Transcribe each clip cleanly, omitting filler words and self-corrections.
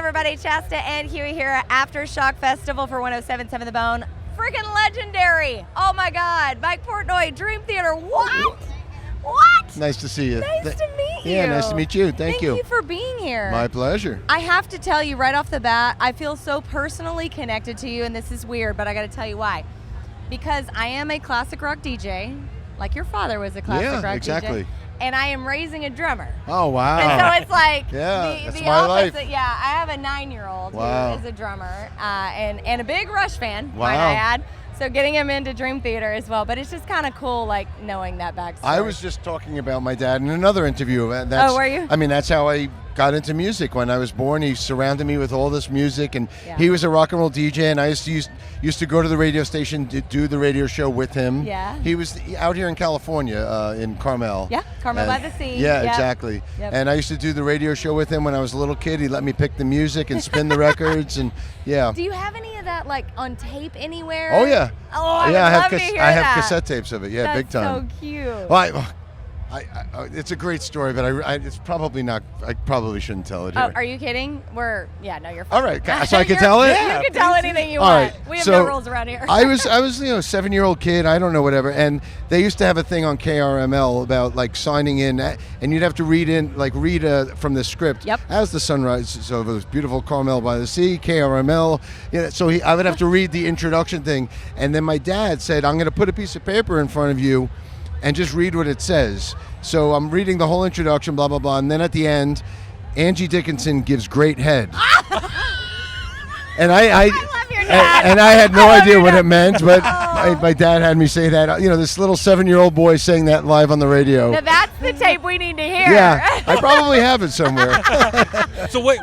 everybody? Chasta and Huey here at Aftershock Festival for 107.7 The Bone. Freaking legendary! Oh my God, Mike Portnoy, Dream Theater. What? What? Nice to see you. Nice to meet you. Yeah, nice to meet you. Thank you. Thank you for being here. My pleasure. I have to tell you right off the bat, I feel so personally connected to you, and this is weird, but I got to tell you why. Because I am a classic rock DJ, like your father was a classic rock exactly. DJ. And I am raising a drummer. Oh, wow. And so it's like that's the my opposite. life. Yeah, I have a 9-year-old Wow. who is a drummer and a big Rush fan, Wow. might I add. So getting him into Dream Theater as well. But it's just kind of cool, like, knowing that backstory. I was just talking about my dad in another interview. Were you? I mean, that's how I got into music. When I was born, he surrounded me with all this music, and he was a rock and roll DJ, and I used to go to the radio station to do the radio show with him. Yeah. He was out here in California, in Carmel. Yeah, Carmel by the Sea. Yeah, Yep. exactly. Yep. And I used to do the radio show with him when I was a little kid. He let me pick the music and spin the records, and yeah. Do you have any of that, like, on tape anywhere? Oh, yeah. Oh, I yeah, would love to hear I that. have cassette tapes of it. Yeah, That's big time. so cute. Well, it's a great story, but it's probably not. I probably shouldn't tell it here. Oh, are you kidding? You're fine. All right, so I can tell it. You can tell anything you All want. right, We have so no rules around here. I was, 7-year-old kid. I don't know, whatever. And they used to have a thing on KRML about like signing in, and you'd have to read from the script. Yep. As the sun rises over this beautiful Carmel by the Sea, KRML. So I would have to read the introduction thing, and then my dad said, "I'm going to put a piece of paper in front of you, and just read what it says." So I'm reading the whole introduction, blah, blah, blah. And then at the end, Angie Dickinson gives great head. And I love your dad. And I had no idea what it meant, but my dad had me say that. This little 7-year-old boy saying that live on the radio. Now that's the tape we need to hear. Yeah, I probably have it somewhere. So what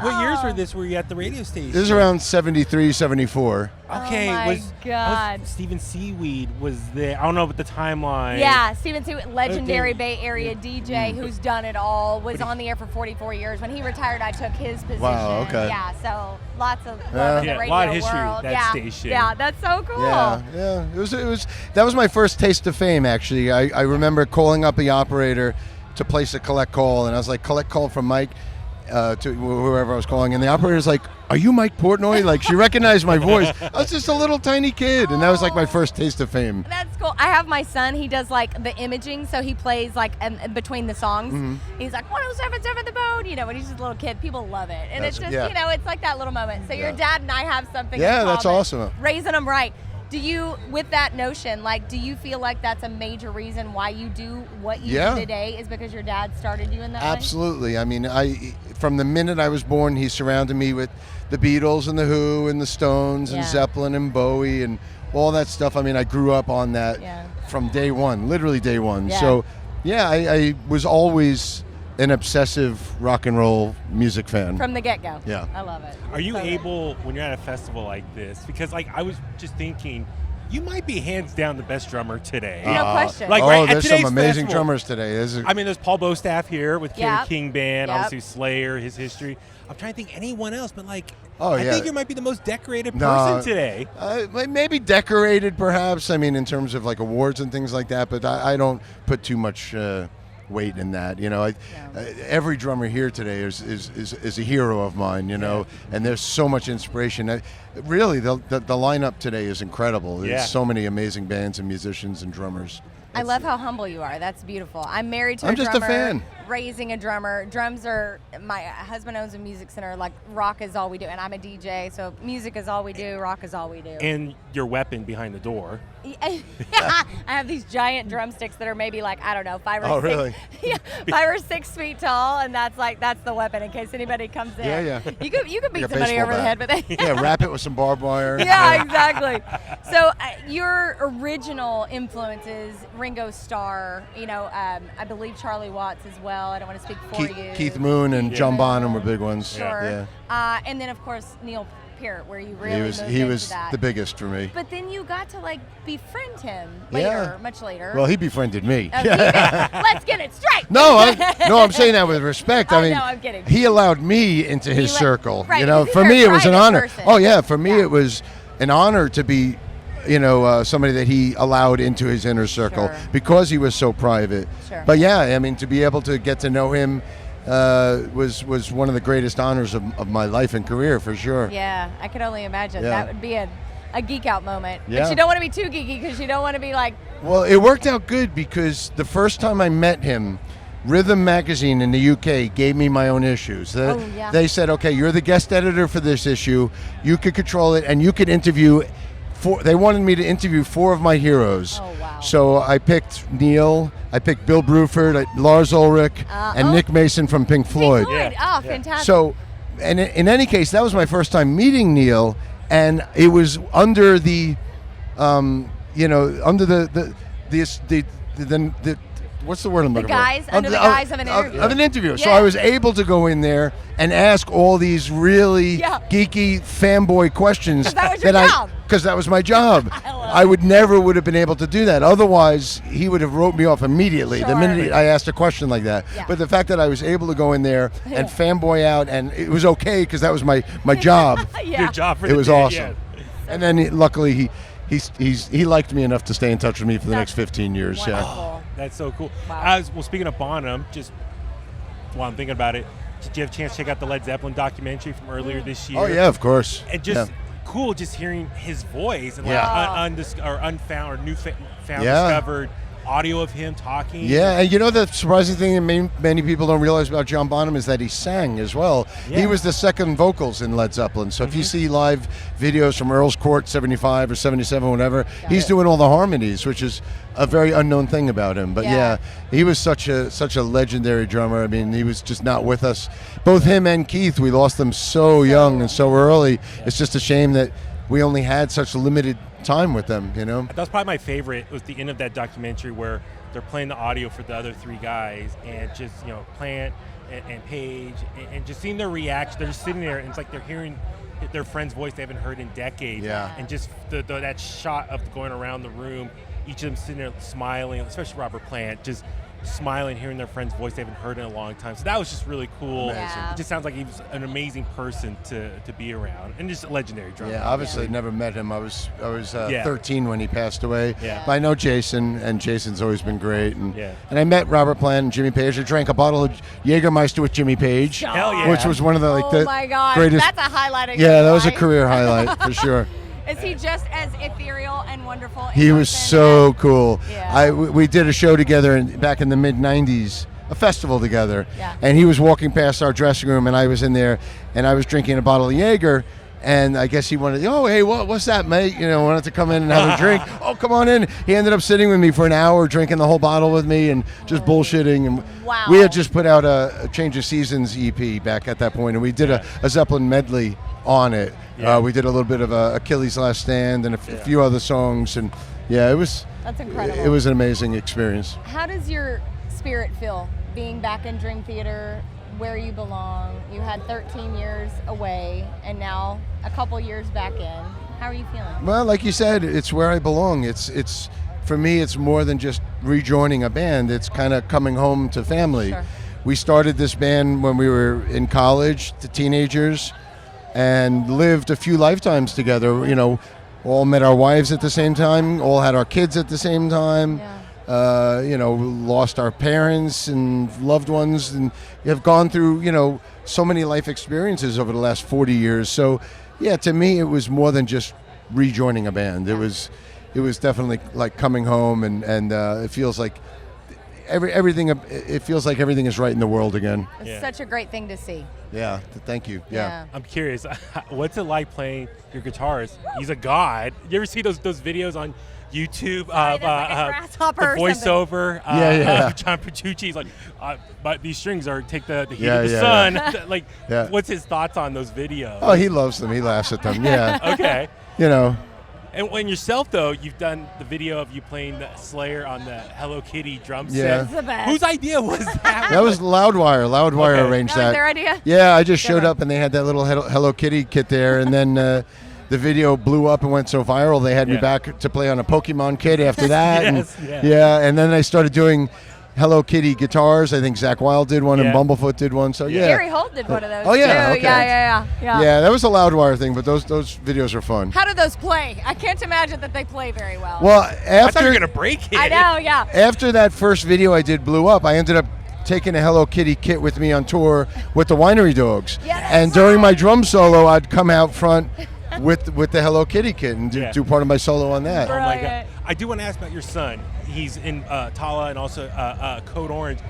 years were you at the radio station? This is around 73, 74. Okay, oh my God. Stephen Seaweed was there. I don't know about the timeline. Yeah, Stephen Seaweed, legendary Bay Area DJ who's done it all, was on the air for 44 years. When he retired, I took his position. Wow, okay. Yeah, so lots of love in the radio a lot of history world. with that station. Yeah, that's so cool. Yeah. That was my first taste of fame, actually. I remember calling up the operator to place a collect call, and I was like, collect call from Mike. To whoever I was calling, and the operator's like, "Are you Mike Portnoy?" Like, she recognized my voice. I was just a little tiny kid, and that was like my first taste of fame. That's cool. I have my son. He does like the imaging, so he plays like in between the songs. Mm-hmm. He's like 107.7 The Bone. When he's just a little kid, people love it, and it's just it's like that little moment. So your dad and I have something. Yeah, in that's common. awesome. Raising them right. Do you, with that notion, do you feel like that's a major reason why you do what you do today is because your dad started you in that way? Absolutely. I mean, from the minute I was born, he surrounded me with the Beatles and the Who and the Stones and Zeppelin and Bowie and all that stuff. I mean, I grew up on that from day one, literally day one. Yeah. So, I was always an obsessive rock and roll music fan. From the get-go. Yeah. I love it. Are you able, when you're at a festival like this, because I was just thinking, you might be hands down the best drummer today. No question. There's some amazing drummers today. There's Paul Bostaff here with Kerry King Band, Yep. obviously Slayer, his history. I'm trying to think anyone else, but I think you might be the most decorated person today. Maybe decorated, perhaps. I mean, in terms of like awards and things like that, but I don't put too much weight in that. Every drummer here today is a hero of mine. And there's so much inspiration. Really, the lineup today is incredible. There's so many amazing bands and musicians and drummers. I love how humble you are. That's beautiful. I'm married to a drummer. I'm just a fan. Raising a drummer. Drums are, my husband owns a music center. Like, rock is all we do. And I'm a DJ, so music is all we do. Rock is all we do. And your weapon behind the door. I have these giant drumsticks that are maybe 5 or 6 feet tall, and that's the weapon in case anybody comes in. Yeah. You could beat Like a somebody over baseball the head with it. wrap it with some barbed wire. Yeah, exactly. So your original influences, Ringo Starr, I believe Charlie Watts as well. I don't want to speak for you. Keith Moon and John Bonham were big ones. Sure. Yeah. And then of course Neil Peart, where you really he was that. the biggest for me. But then you got to befriend him later, much later. Well, he befriended me. Let's get it straight. No, I'm saying that with respect. I mean, no, I'm kidding. He allowed me into his circle. Right, for me it was an honor. Person. Oh yeah, for me it was an honor to be, somebody that he allowed into his inner circle because he was so private. Sure. But yeah, I mean, to be able to get to know him was one of the greatest honors of my life and career, for sure. Yeah, I could only imagine. Yeah. That would be a geek out moment. Yeah. But you don't want to be too geeky because you don't want to be like... Well, it worked out good because the first time I met him, Rhythm Magazine in the UK gave me my own issues. They said, okay, you're the guest editor for this issue. You could control it, and you could interview... They wanted me to interview 4 of my heroes. Oh, wow. So I picked Neil, I picked Bill Bruford, Lars Ulrich, and Nick Mason from Pink Floyd. Oh, fantastic. So, and in any case, that was my first time meeting Neil, and it was under the, under the what's the word I'm looking for? Under the guise of an interview. Of an interview. Yeah. So I was able to go in there and ask all these really geeky fanboy questions. Because that was your job. Because that was my job. I would have been able to do that. Otherwise, he would have wrote me off immediately the minute I asked a question like that. Yeah. But the fact that I was able to go in there and fanboy out, and it was okay because that was my job. Your job for the It was day, awesome. And then luckily he liked me enough to stay in touch with me for the next 15 years. Wonderful. Yeah. That's so cool. Wow. Well, speaking of Bonham, just while I'm thinking about it, did you have a chance to check out the Led Zeppelin documentary from earlier this year? Oh yeah, of course. And just cool, just hearing his voice and unfound or newfound discovered audio of him talking. Yeah, and the surprising thing that many people don't realize about John Bonham is that he sang as well. Yeah. He was the second vocals in Led Zeppelin. So if you see live videos from Earl's Court 75 or 77, whatever, he's doing all the harmonies, which is a very unknown thing about him. But he was such a legendary drummer. I mean, he was just not with us. Both him and Keith, we lost them so young and so early. It's just a shame that we only had such limited time with them, That was probably my favorite. Was the end of that documentary where they're playing the audio for the other 3 guys, and just Plant and Page, and just seeing their reaction. They're just sitting there, and it's like they're hearing their friend's voice they haven't heard in decades. Yeah. And just that shot of going around the room, each of them sitting there smiling, especially Robert Plant, just smiling, hearing their friend's voice they haven't heard in a long time. So that was just really cool. Yeah. It just sounds like he was an amazing person to be around, and just a legendary drummer. Yeah, obviously never met him. I was 13 when he passed away. Yeah. But I know Jason, and Jason's always been great. And I met Robert Plant and Jimmy Page. I drank a bottle of Jägermeister with Jimmy Page, Hell yeah. which was one of the Oh my God, greatest. that's a highlight of your that was a life. career highlight for sure. Is he just as ethereal and wonderful? He was so cool. Yeah. We did a show together back in the mid-'90s, a festival together, and he was walking past our dressing room, and I was in there, and I was drinking a bottle of Jäger, and I guess he wanted, hey, what's that, mate? Wanted to come in and have a drink. Oh, come on in. He ended up sitting with me for an hour, drinking the whole bottle with me, and just bullshitting. And wow. We had just put out a Change of Seasons EP back at that point, and we did a Zeppelin medley on it. Yeah. We did a little bit of Achilles' Last Stand and a few other songs, and it was. That's incredible. It was an amazing experience. How does your spirit feel being back in Dream Theater, where you belong? You had 13 years away, and now a couple years back in. How are you feeling? Well, like you said, it's where I belong. It's for me, it's more than just rejoining a band. It's kind of coming home to family. Sure. We started this band when we were in college, the teenagers, and lived a few lifetimes together. All met our wives at the same time, all had our kids at the same time. Yeah. Lost our parents and loved ones, and have gone through, so many life experiences over the last 40 years. So, to me, it was more than just rejoining a band. It was definitely like coming home, and it feels like everything. It feels like everything is right in the world again. It's such a great thing to see. Yeah, thank you. Yeah. I'm curious, what's it like playing your guitars? He's a god. You ever see those videos on YouTube of the voiceover of John Petrucci? He's like, but these strings take the heat of the sun. What's his thoughts on those videos? Oh, he loves them. He laughs at them. Yeah. Okay. And when yourself, though, you've done the video of you playing the Slayer on the Hello Kitty drum set. It's the best. Whose idea was that? That was Loudwire. Loudwire arranged that. Was their idea? Yeah, I just showed up and they had that little Hello Kitty kit there, and then the video blew up and went so viral they had me back to play on a Pokemon kit after that. And then I started doing Hello Kitty guitars. I think Zakk Wylde did one and Bumblefoot did one. So Gary Holt did one of those. Oh yeah, too. okay. Yeah. Yeah, that was a Loudwire thing, but those videos are fun. How do those play? I can't imagine that they play very well. Well, I thought you were gonna break it. I know, yeah. After that first video I did blew up, I ended up taking a Hello Kitty kit with me on tour with the Winery Dogs. Yes. And during my drum solo, I'd come out front with the Hello Kitty kit and do part of my solo on that. Oh my God! I do want to ask about your son. He's in Tala and also Code Orange.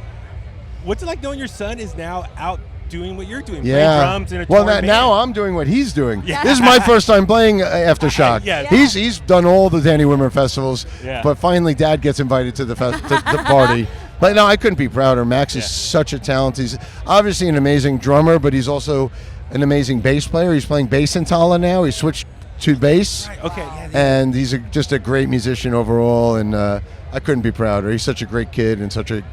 What's it like knowing your son is now out doing what you're doing, playing drums in a touring band? Now I'm doing what he's doing. This is my first time playing Aftershock. He's done all the Danny Wimmer festivals, but finally Dad gets invited to the party. But no, I couldn't be prouder. Max is such a talent. He's obviously an amazing drummer, but he's also an amazing bass player. He's playing bass in Tala now. He switched to bass. And he's just a great musician overall, and I couldn't be prouder. He's such a great kid and such a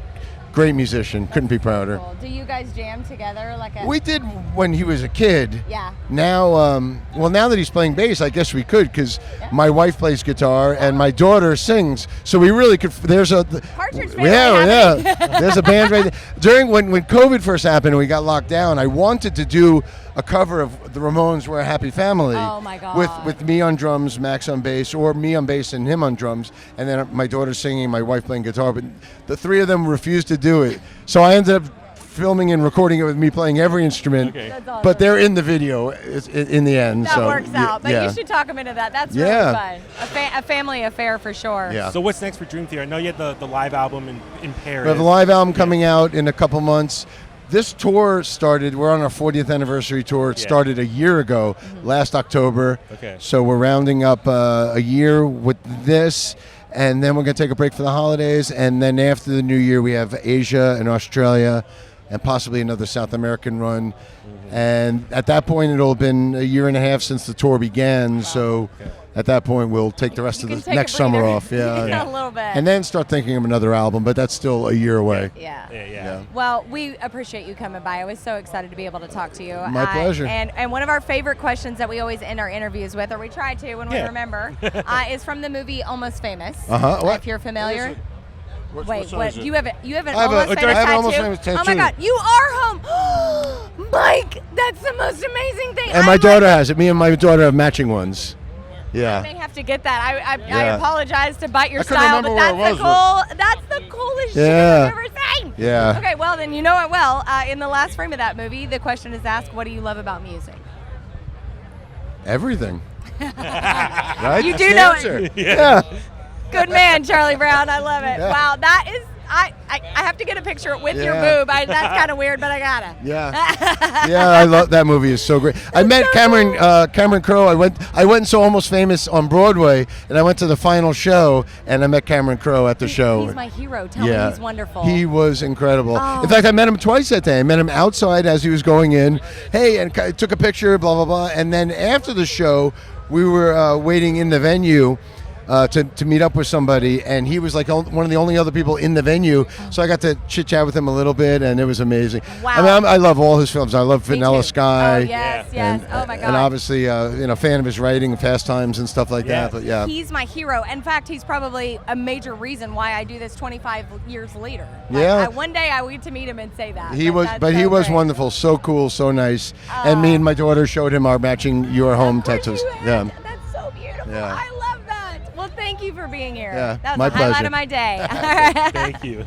great musician. Couldn't be prouder. Cool. Do you guys jam together? We did when he was a kid. Yeah. Now, now that he's playing bass, I guess we could, because my wife plays guitar and my daughter sings. So we really could. There's a Partridge Family. There's a band right there. When COVID first happened and we got locked down, I wanted to do a cover of the Ramones' "We're a Happy Family." Oh my God. With me on drums, Max on bass, or me on bass and him on drums, and then my daughter singing, my wife playing guitar. But the three of them refused to do it, so I ended up filming and recording it with me playing every instrument. That's awesome. But they're in the video in the end. That so works out. But you should talk them into that. That's really fun. A family affair for sure. Yeah. So what's next for Dream Theater? I know you had the live album in Paris. We have a live album coming out in a couple months. This tour started, we're on our 40th anniversary tour. It started a year ago, last October. So we're rounding up a year with this, and then we're going to take a break for the holidays. And then after the new year, we have Asia and Australia and possibly another South American run. And at that point, it'll have been a year and a half since the tour began. So at that point, we'll take the rest of the next summer off. A little bit. And then start thinking of another album, but that's still a year away. Yeah. Well, we appreciate you coming by. I was so excited to be able to talk to you. My pleasure. And one of our favorite questions that we always end our interviews with, or we try to when we remember, is from the movie Almost Famous. If you're familiar. Wait, what? You have an Almost Famous tattoo? Oh my God, you are home, Mike! That's the most amazing thing. And my daughter has it. Me and my daughter have matching ones. Yeah. I may have to get that. I apologize to bite your style, but that's the coolest shit I've ever seen. Yeah. Okay, well then you know it well. In the last frame of that movie, the question is asked, "What do you love about music?" Everything. Right? You do know it. Yeah. Good man, Charlie Brown. I love it. Yeah. Wow, that is. I have to get a picture with your boob. That's kind of weird, but I gotta. Yeah, I love that movie. It's so great. I met Cameron Crowe. I went and saw Almost Famous on Broadway, and I went to the final show, and I met Cameron Crowe at the show. He's my hero. Tell me he's wonderful. He was incredible. In fact, I met him twice that day. I met him outside as he was going in. Hey, and I took a picture. Blah blah blah. And then after the show, we were waiting in the venue. To meet up with somebody, and he was like one of the only other people in the venue, so I got to chit chat with him a little bit, and it was amazing. Wow. I mean, I love all his films. I love Vanilla Sky. Oh, yes. Oh my God. And obviously, fan of his writing, Fast Times, and stuff like that. But he's my hero. In fact, he's probably a major reason why I do this 25 years later. One day I will get to meet him and say that. He was wonderful, so cool, so nice. And me and my daughter showed him our matching Your Home tattoos. That's so beautiful. Yeah. I love that. Well, thank you for being here. Yeah, That was my the highlight pleasure. of my day. All right. Thank you.